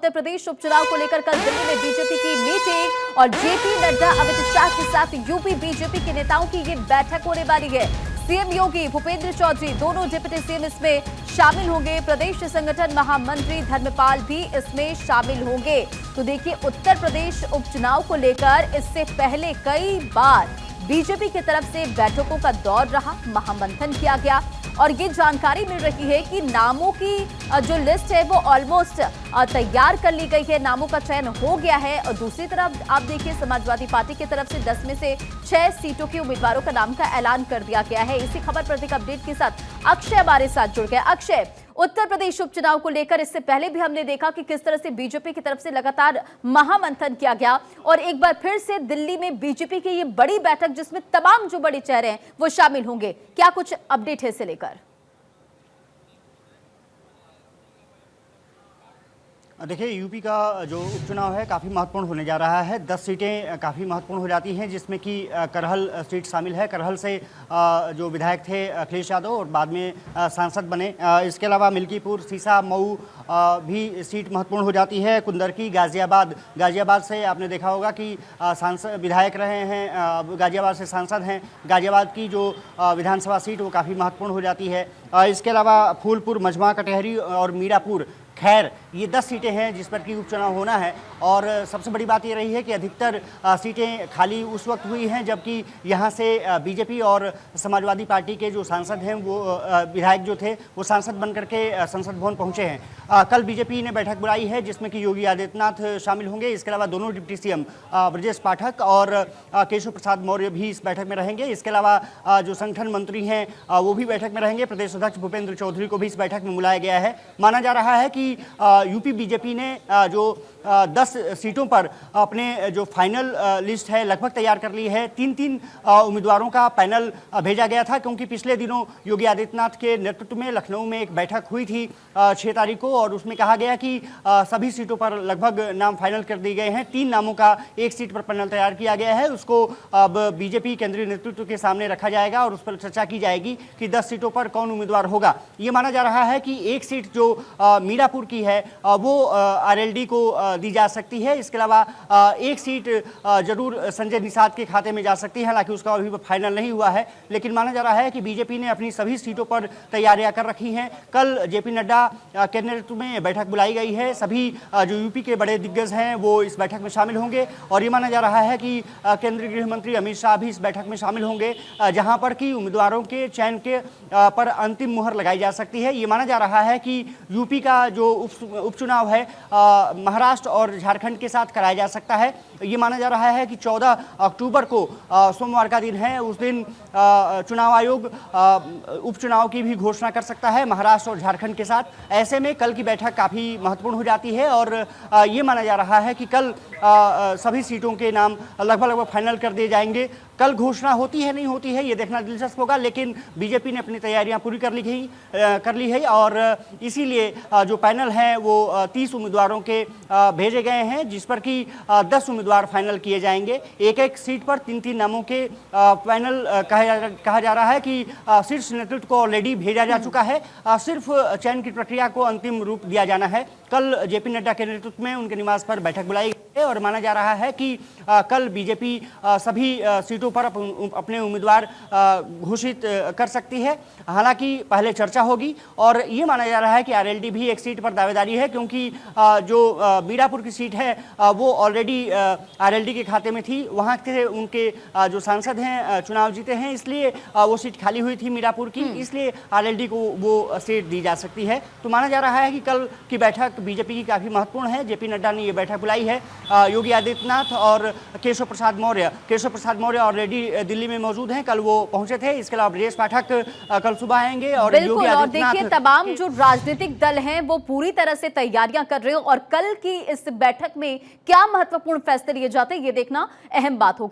उत्तर प्रदेश उपचुनाव को लेकर कल दिल्ली में बीजेपी की मीटिंग और जेपी नड्डा अमित शाह के साथ यूपी बीजेपी के नेताओं की ये बैठक होने वाली है। सीएम योगी, भूपेंद्र चौधरी दोनों डिप्टी सीएम इसमें शामिल होंगे। प्रदेश संगठन महामंत्री धर्मपाल भी इसमें शामिल होंगे। तो देखिए, उत्तर प्रदेश उपचुनाव को लेकर इससे पहले कई बार बीजेपी की तरफ से बैठकों का दौर रहा, महामंथन किया गया और ये जानकारी मिल रही है कि नामों की जो लिस्ट है वो ऑलमोस्ट तैयार कर ली गई है, नामों का चयन हो गया है। और दूसरी तरफ आप देखिए, समाजवादी पार्टी की तरफ से 10 में से 6 सीटों के उम्मीदवारों का नाम का ऐलान कर दिया गया है। इसी खबर पर एक अपडेट के साथ अक्षय हमारे साथ जुड़ गया। अक्षय, उत्तर प्रदेश उपचुनाव को लेकर इससे पहले भी हमने देखा कि किस तरह से बीजेपी की तरफ से लगातार महामंथन किया गया और एक बार फिर से दिल्ली में बीजेपी की ये बड़ी बैठक जिसमें तमाम जो बड़े चेहरे हैं वो शामिल होंगे। क्या कुछ अपडेट है इसे लेकर? देखिए, यूपी का जो उपचुनाव है काफ़ी महत्वपूर्ण होने जा रहा है। 10 सीटें काफ़ी महत्वपूर्ण हो जाती हैं, जिसमें कि करहल सीट शामिल है। करहल से जो विधायक थे अखिलेश यादव और बाद में सांसद बने। इसके अलावा मिल्कीपुर, सीसा, मऊ भी सीट महत्वपूर्ण हो जाती है। कुंदरकी, गाजियाबाद से आपने देखा होगा कि सांसद विधायक रहे हैं, गाजियाबाद से सांसद हैं। गाजियाबाद की जो विधानसभा सीट वो काफ़ी महत्वपूर्ण हो जाती है। इसके अलावा फूलपुर, मझमा, कटहरी और मीरापुर, खैर, ये 10 सीटें हैं जिस पर कि उपचुनाव होना है। और सबसे बड़ी बात ये रही है कि अधिकतर सीटें खाली उस वक्त हुई हैं जबकि यहाँ से बीजेपी और समाजवादी पार्टी के जो सांसद हैं, वो विधायक जो थे वो सांसद बनकर के संसद भवन पहुँचे हैं। कल बीजेपी ने बैठक बुलाई है जिसमें कि योगी आदित्यनाथ शामिल होंगे। इसके अलावा दोनों डिप्टी सीएम ब्रजेश पाठक और केशव प्रसाद मौर्य भी इस बैठक में रहेंगे। इसके अलावा जो संगठन मंत्री हैं वो भी बैठक में रहेंगे। प्रदेश अध्यक्ष भूपेंद्र चौधरी को भी इस बैठक में बुलाया गया है। माना जा रहा है कि यूपी बीजेपी ने जो 10 सीटों पर अपने जो फाइनल लिस्ट है लगभग तैयार कर ली है। 3 उम्मीदवारों का पैनल भेजा गया था, क्योंकि पिछले दिनों योगी आदित्यनाथ के नेतृत्व में लखनऊ में एक बैठक हुई थी 6 तारीख को और उसमें कहा गया कि सभी सीटों पर लगभग नाम फाइनल कर दिए गए हैं। 3 नामों का एक सीट पर पैनल तैयार किया गया है। उसको अब बीजेपी केंद्रीय नेतृत्व के सामने रखा जाएगा और उस पर चर्चा की जाएगी कि 10 सीटों पर कौन उम्मीदवार होगा। ये माना जा रहा है कि एक सीट जो मीरापुर की है वो आरएलडी को दी जा सकती है। इसके अलावा एक सीट जरूर संजय निषाद के खाते में जा सकती है, हालांकि उसका अभी फाइनल नहीं हुआ है। लेकिन माना जा रहा है कि बीजेपी ने अपनी सभी सीटों पर तैयारियां कर रखी हैं। कल जेपी नड्डा के नेतृत्व में बैठक बुलाई गई है। सभी जो यूपी के बड़े दिग्गज हैं वो इस बैठक में शामिल होंगे और ये माना जा रहा है कि केंद्रीय गृह मंत्री अमित शाह भी इस बैठक में शामिल होंगे, जहां पर कि उम्मीदवारों के चयन के पर अंतिम मुहर लगाई जा सकती है। ये माना जा रहा है कि यूपी का जो उपचुनाव है महाराष्ट्र और झारखंड के साथ कराया जा सकता है। ये माना जा रहा है कि 14 अक्टूबर को सोमवार का दिन है, उस दिन चुनाव आयोग उपचुनाव की भी घोषणा कर सकता है महाराष्ट्र और झारखंड के साथ। ऐसे में कल की बैठक काफ़ी महत्वपूर्ण हो जाती है और ये माना जा रहा है कि कल सभी सीटों के नाम लगभग फाइनल कर दिए जाएंगे। कल घोषणा होती है नहीं होती है ये देखना दिलचस्प होगा, लेकिन बीजेपी ने अपनी तैयारियां पूरी कर ली है और इसीलिए जो पैनल है वो 30 उम्मीदवारों के भेजे गए हैं, जिस पर कि 10 उम्मीदवार फाइनल किए जाएंगे। एक सीट पर 3 नामों के पैनल कहा जा रहा है कि शीर्ष नेतृत्व को ऑलरेडी भेजा जा चुका है। सिर्फ चयन की प्रक्रिया को अंतिम रूप दिया जाना है। कल जेपी नड्डा के नेतृत्व में उनके निवास पर बैठक बुलाई गई है और माना जा रहा है कि कल बीजेपी सभी सीटों पर अपने उम्मीदवार घोषित कर सकती है। हालांकि पहले चर्चा होगी और ये माना जा रहा है कि आरएलडी भी एक सीट पर दावेदारी है, क्योंकि जो मीरापुर की सीट है वो ऑलरेडी आरएलडी के खाते में थी। वहाँ के उनके जो सांसद हैं चुनाव जीते हैं, इसलिए वो सीट खाली हुई थी मीरापुर की, इसलिए आरएलडी को वो सीट दी जा सकती है। तो माना जा रहा है कि कल की बैठक बीजेपी की काफ़ी महत्वपूर्ण है। जेपी नड्डा ने ये बैठक बुलाई है। योगी आदित्यनाथ और केशव प्रसाद मौर्य ऑलरेडी दिल्ली में मौजूद हैं, कल वो पहुंचे थे। इसके अलावा ब्रजेश पाठक कल सुबह आएंगे और योगी आदित्यनाथ। देखिए, तमाम जो राजनीतिक दल हैं वो पूरी तरह से तैयारियां कर रहे हो और कल की इस बैठक में क्या महत्वपूर्ण फैसले लिए जाते हैं ये देखना अहम बात होगी।